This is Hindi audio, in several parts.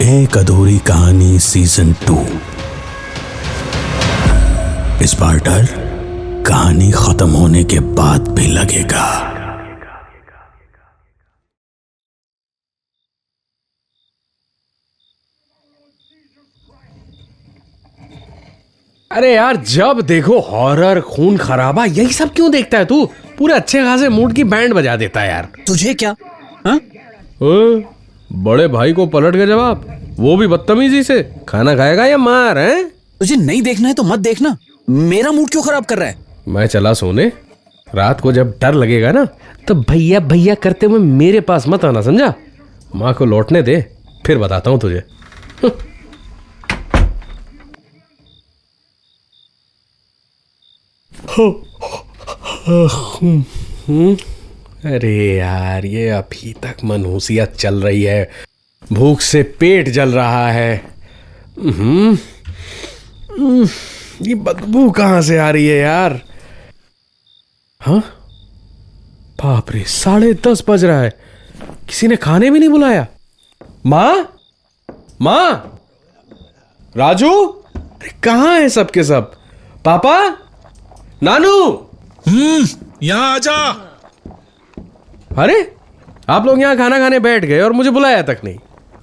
एक अधूरी कहानी सीजन 2। इस बार डर कहानी खत्म होने के बाद भी लगेगा। अरे यार, जब देखो हॉरर, खून खराबा, यही सब क्यों देखता है तू? पूरे अच्छे खासे मूड की बैंड बजा देता है यार। तुझे क्या? हाँ? बड़े भाई को पलट के जवाब, वो भी बदतमीजी से। खाना खाएगा या मार है? तुझे नहीं देखना है तो मत देखना। मेरा मूड क्यों खराब कर रहा है? मैं चला सोने। रात को जब डर लगेगा ना, तो भैया भैया करते हुए मेरे पास मत आना, समझा? माँ को लौटने दे, फिर बताता हूँ तुझे। अरे यार, ये अभी तक मनहूसियत चल रही है, भूख से पेट जल रहा है। ये बदबू कहाँ से आ रही है यार? हाँ, बाप रे, 10:30 बज रहा है। किसी ने खाने भी नहीं बुलाया। माँ, माँ, राजू, अरे कहाँ है सबके सब? पापा, नानू, यहाँ आजा। अरे आप लोग यहाँ खाना खाने बैठ गए और मुझे बुलाया तक नहीं।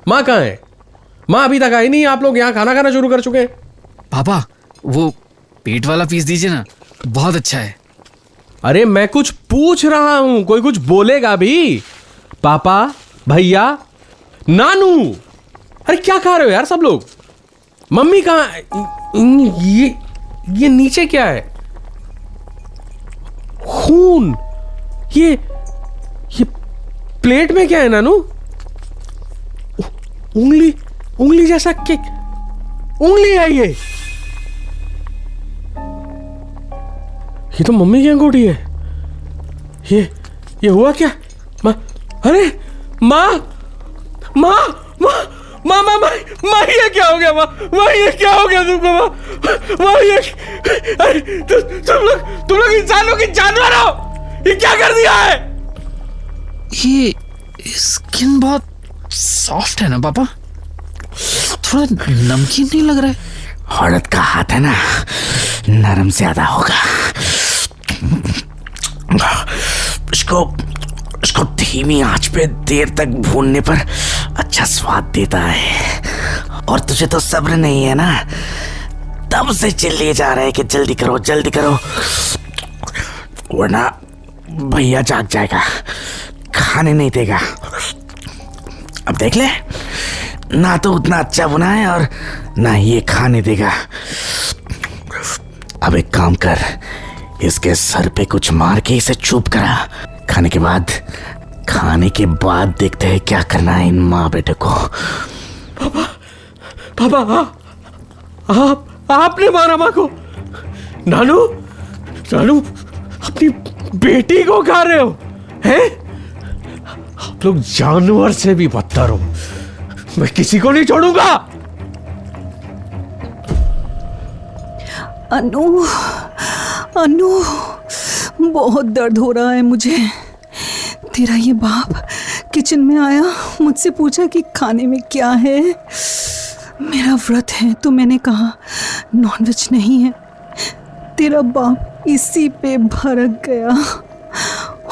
माँ कहाँ है? माँ अभी तक आई नहीं। आप लोग यहाँ खाना खाना शुरू कर चुके हैं। पापा, वो पेट वाला पीस दीजिए ना, बहुत अच्छा है। अरे मैं कुछ पूछ रहा हूं, कोई कुछ बोलेगा भी? पापा, भैया, नानू, अरे क्या खा रहे हो यार सब लोग? मम्मी कहाँ? ये नीचे क्या है? खून। ये प्लेट में क्या है नानू? उंगली जैसा केक। उंगली है ये तो मम्मी की अंगूठी है। ये हुआ क्या? माँ, अरे माँ, माँ, माँ, माँ, माँ, माँ, ये क्या हो गया? माँ, ये क्या हो गया तुमको? माँ, ये अरे तुम लोग इंसानों की जानवर हो। ये क्या कर दिया है? ये स्किन बहुत सॉफ्ट है ना पापा? थोड़ा नमकीन नहीं लग रहा है? औरत का हाथ है ना, नरम ज्यादा होगा। इसको धीमी आंच पे देर तक भूनने पर अच्छा स्वाद देता है। और तुझे तो सब्र नहीं है ना, तब से चिल्लिए जा रहे हैं कि जल्दी करो जल्दी करो, वरना भैया जाग जाएगा, खाने नहीं देगा। अब देख ले, ना तो उतना अच्छा बुना है और ना ये खाने देगा। अब एक काम कर, इसके सर पे कुछ मार के इसे चुप करा। खाने के बाद देखते हैं क्या करना है इन माँ बेटे को। पापा, आपने मारा माँ को? नानू, अपनी बेटी को खा रहे हो? हैं? आप लोग जानवर से भी बदतर हो। मैं किसी को नहीं छोड़ूंगा। अनु, बहुत दर्द हो रहा है मुझे। तेरा ये बाप किचन में आया, मुझसे पूछा कि खाने में क्या है। मेरा व्रत है तो मैंने कहा नॉनवेज नहीं है। तेरा बाप इसी पे भड़क गया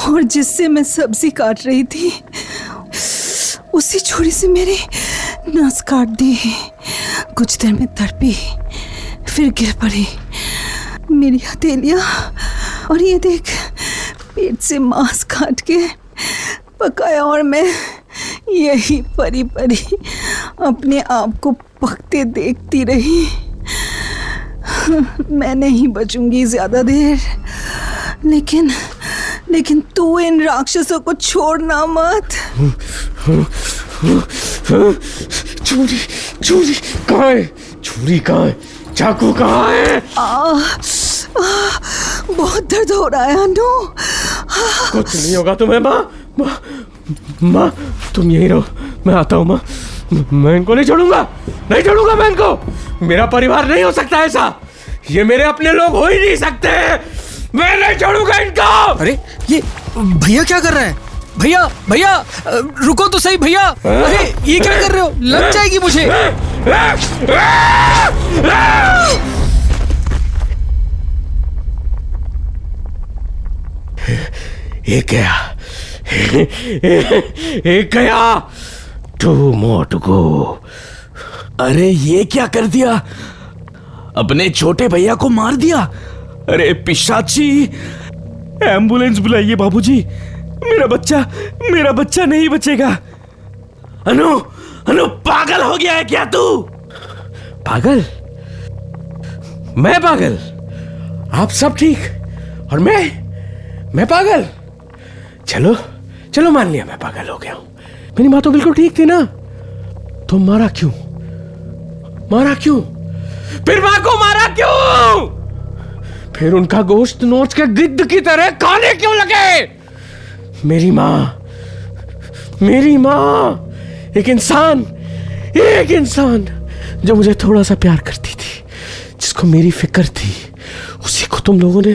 और जिससे मैं सब्जी काट रही थी, उसी छुरी से मेरी नस काट दी। कुछ देर में तड़पी, फिर गिर पड़ी मेरी हथेलियाँ। और ये देख, पेट से मांस काट के पकाया और मैं यही परी परी अपने आप को पकते देखती रही। मैं नहीं बचूंगी ज्यादा देर, लेकिन तू इन राक्षसों को छोड़ना मत। छुरी कहाँ है? छुरी कहाँ है? चाकू कहाँ है? बहुत दर्द हो रहा है अनु। कुछ नहीं होगा तुम्हें। माँ, तुम यहीं रहो, मैं आता हूँ। माँ, मैं इनको नहीं छोड़ूंगा मैं इनको। मेरा परिवार नहीं हो सकता ऐसा। ये मेरे अपने लोग हो ही नहीं सकते। मैं नहीं छोड़ूंगा इनको। अरे ये भैया क्या कर रहा है? भैया भैया रुको तो सही भैया। अरे ये क्या कर रहे हो, लग जाएगी मुझे। एक गया, एक गया, 2 more to go। अरे ये क्या कर दिया, अपने छोटे भैया को मार दिया। अरे पिशाची, एम्बुलेंस बुलाइए बाबूजी, मेरा बच्चा नहीं बचेगा। अनु अनु पागल हो गया है क्या तू? पागल? मैं पागल? आप सब ठीक और मैं पागल? चलो चलो मान लिया मैं पागल हो गया हूं। मेरी माँ तो बिल्कुल ठीक थी ना, तो मारा क्यों? फिर माँ को मारा क्यों? फिर उनका गोश्त नोच के गिद्ध की तरह खाने क्यों लगे? मेरी माँ एक इंसान जो मुझे थोड़ा सा प्यार करती थी, जिसको मेरी फिक्र थी, उसी को तुम लोगों ने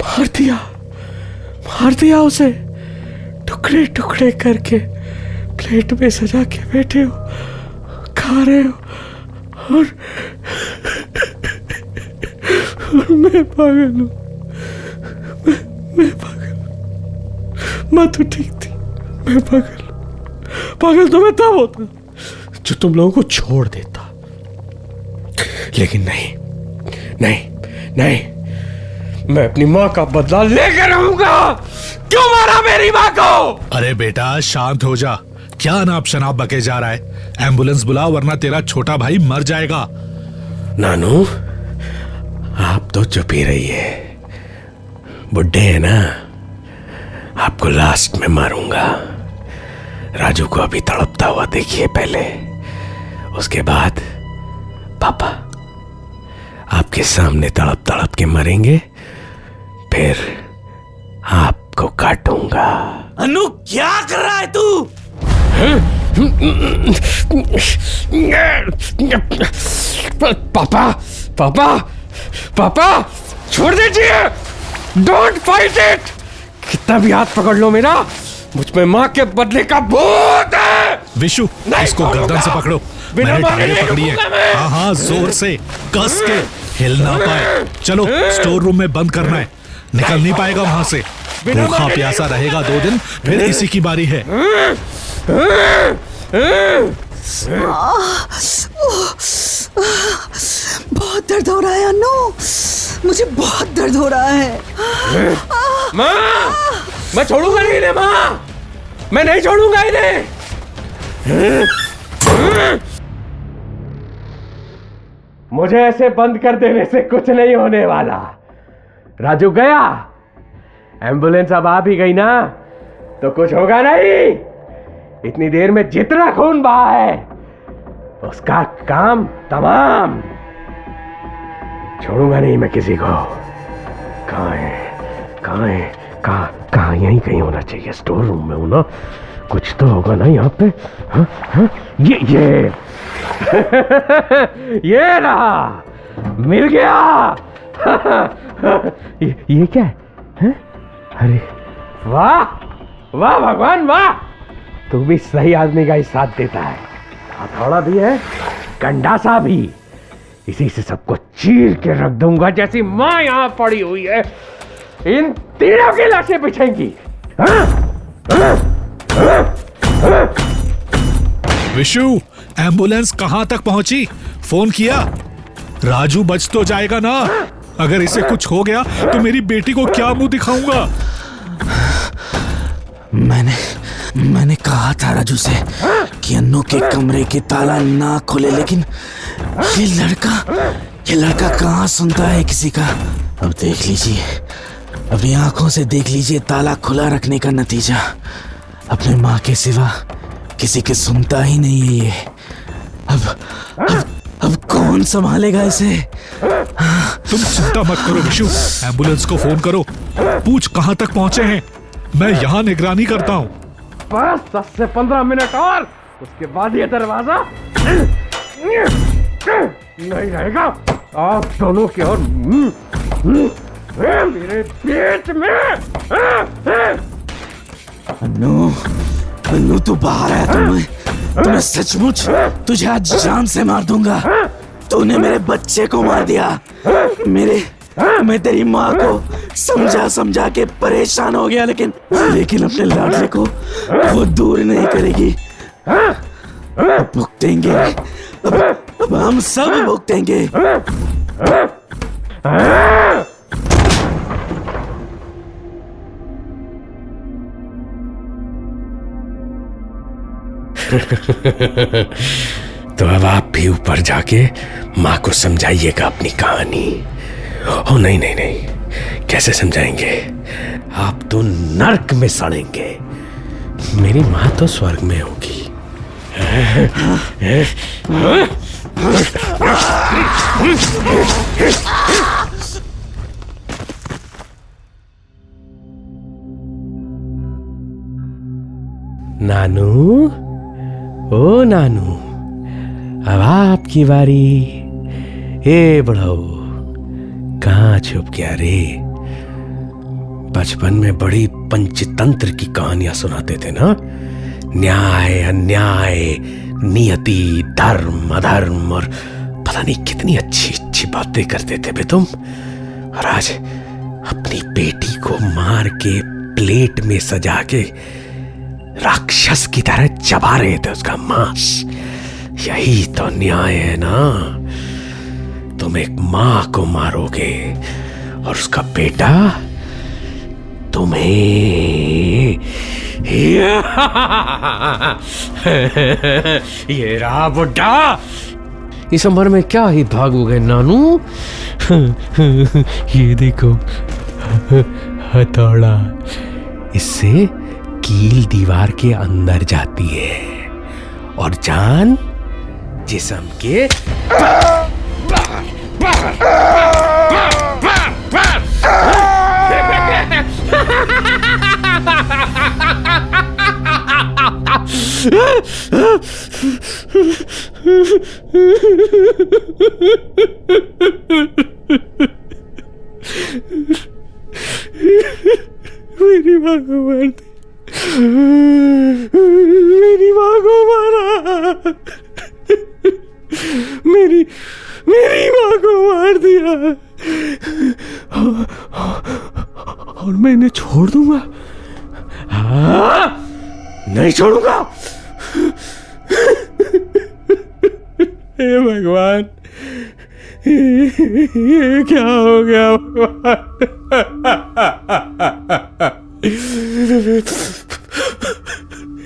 मार दिया उसे टुकड़े टुकड़े करके प्लेट में सजा के बैठे हो, खा रहे हो, और मैं पागल हूं। मैं पागल। माँ तो ठीक थी, मैं पागल तो मैं तब होता जो तुम लोगों को छोड़ देता, लेकिन नहीं, मैं अपनी माँ का बदला लेकर रहूंगा। क्यों मारा मेरी माँ को? अरे बेटा शांत हो जा, क्या अनाप शनाप बके जा रहा है। एम्बुलेंस बुला वरना तेरा छोटा भाई मर जाएगा। नानू आप तो चुप ही रहिए, बुड्ढे हैं ना, आपको लास्ट में मारूंगा। राजू को अभी तड़पता हुआ देखिए पहले, उसके बाद पापा आपके सामने तड़प के मरेंगे, फिर आपको काटूंगा। अनु क्या कर रहा है तू? पापा छोड़ दीजिए, डोंट फाइट इट। कितना भी हाथ पकड़ लो मेरा, मुझ में माँ के बदले का भूत है। विशु इसको गर्दन से पकड़ो, मैंने टांगे पकड़ी है। हाँ जोर से कस के, हिल ना पाए। चलो स्टोर रूम में बंद करना है, निकल नहीं पाएगा वहां से। भूखा प्यासा रहेगा 2 दिन, फिर इसी की बारी है। बहुत दर्द हो रहा है अनु, मुझे बहुत दर्द हो रहा है। माँ, मैं छोड़ूंगा नहीं इन्हें, माँ, मैं नहीं छोड़ूंगा इन्हें। मुझे ऐसे बंद कर देने से कुछ नहीं होने वाला। राजू गया, एम्बुलेंस अब आ भी गई ना, तो कुछ होगा नहीं। इतनी देर में जितना खून बहा है उसका काम तमाम। छोड़ूंगा नहीं मैं किसी को। कहाँ यहीं कहीं होना चाहिए, स्टोर रूम में हूं ना, कुछ तो होगा ना यहाँ पे। हाँ? ये रहा, मिल गया। ये क्या है? अरे वाह भगवान वाह, तू भी सही आदमी का ही साथ देता है। हथौड़ा भी है, कंडासा भी, इसी से सबको चीर के रख दूंगा। जैसी माँ यहाँ पड़ी हुई है, इन तीनों की लाशें बिछेंगी। विशु एम्बुलेंस कहां तक पहुंची? फोन किया? राजू बच तो जाएगा ना? अगर इसे कुछ हो गया तो मेरी बेटी को क्या मुंह दिखाऊंगा? मैंने कहा था राजू से कि अन्नू के कमरे के ताला ना खोले, लेकिन ये लड़का कहाँ सुनता है किसी का। अब देख लीजिए, अपनी आंखों से देख लीजिए ताला खुला रखने का नतीजा। अपने माँ के सिवा किसी के सुनता ही नहीं है ये। अब कौन संभालेगा इसे? तुम चिंता मत करो विशु, एम्बुलेंस को फोन करो, पूछ कहां तक पहुंचे हैं। मैं यहाँ निगरानी करता हूँ। बस 10 से 15 मिनट और, उसके बाद ये दरवाजा नहीं रहेगा। आप दोनों की ओर मेरे पेट में। अन्नू, अन्नू तू बाहर है। तुम्हें सचमुच तुझे आज जान से मार दूंगा। तूने मेरे बच्चे को मार दिया। मैं तेरी माँ को समझा के परेशान हो गया, लेकिन अपने लाडले को वो दूर नहीं करेगी। अब भुगतेंगे, अब हम सब भुगतेंगे। तो अब आप भी ऊपर जाके माँ को समझाइएगा अपनी कहानी। ओ नहीं नहीं नहीं, कैसे समझाएंगे? आप तो नर्क में सड़ेंगे, मेरी माँ तो स्वर्ग में होगी। नानू, ओ नानू, अब आपकी बारी। ए बढ़ो, कहाँ छुप गया रे? बचपन में बड़ी पंचतंत्र की कहानियां सुनाते थे ना, न्याय अन्याय, नियति, धर्म अधर्म, और पता नहीं कितनी अच्छी अच्छी बातें करते थे बे तुम। और आज अपनी बेटी को मार के प्लेट में सजा के राक्षस की तरह चबा रहे थे उसका मांस। यही तो न्याय है ना? तुम एक मां को मारोगे और उसका बेटा तुम्हें। ये रहा बुड्ढा। इस उम्र में क्या ही भागोगे नानू? ये देखो हथौड़ा, इससे कील दीवार के अंदर जाती है और जान जिस्म के मेरी माँ को मार दी, मेरी माँ को मारा, मेरी माँ को मार दिया, और मैं इन्हें छोड़ दूंगा? नहीं छोड़ूंगा। हे भगवान, ये क्या हो गया भगवान?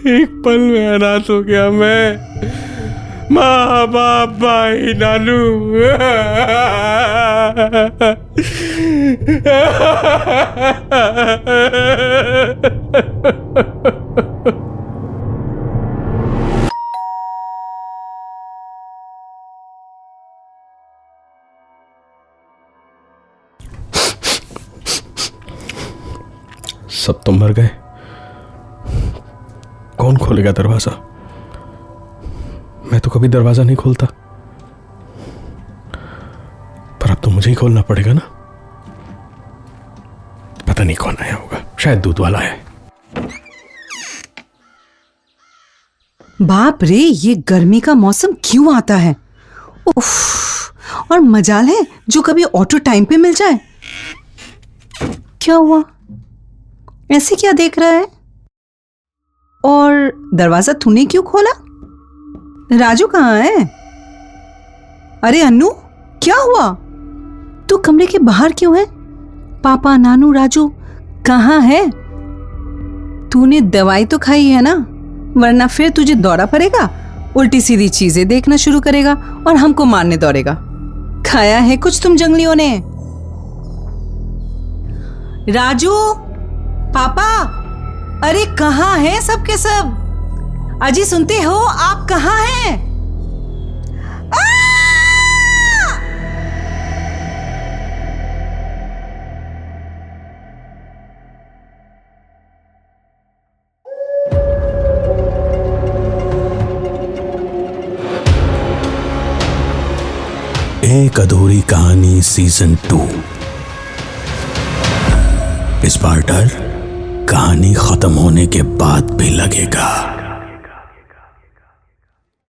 एक पल में अनाथ हो गया मैं। माँ बाप भाई नानू। सब तो मर गए, कौन खोलेगा दरवाजा? मैं तो कभी दरवाजा नहीं खोलता, पर अब तो मुझे ही खोलना पड़ेगा ना। पता नहीं कौन आया होगा, शायद दूध वाला है। बाप रे, ये गर्मी का मौसम क्यों आता है? उफ, और मजाल है जो कभी ऑटो टाइम पे मिल जाए। क्या हुआ? ऐसे क्या देख रहा है? और दरवाजा तूने क्यों खोला? राजू कहाँ है? अरे अन्नू, क्या हुआ? तू कमरे के बाहर क्यों है? पापा, नानू, राजू कहाँ है? तूने दवाई तो खाई है ना, वरना फिर तुझे दौरा पड़ेगा, उल्टी सीधी चीजें देखना शुरू करेगा और हमको मारने दौड़ेगा। खाया है कुछ तुम जंगलियों ने? राजू, पापा, अरे कहाँ हैं सब के सब? अजी सुनते हो, आप कहाँ हैं? एक अधूरी कहानी सीजन 2। स्पार्टर कहानी खत्म होने के बाद भी लगेगा।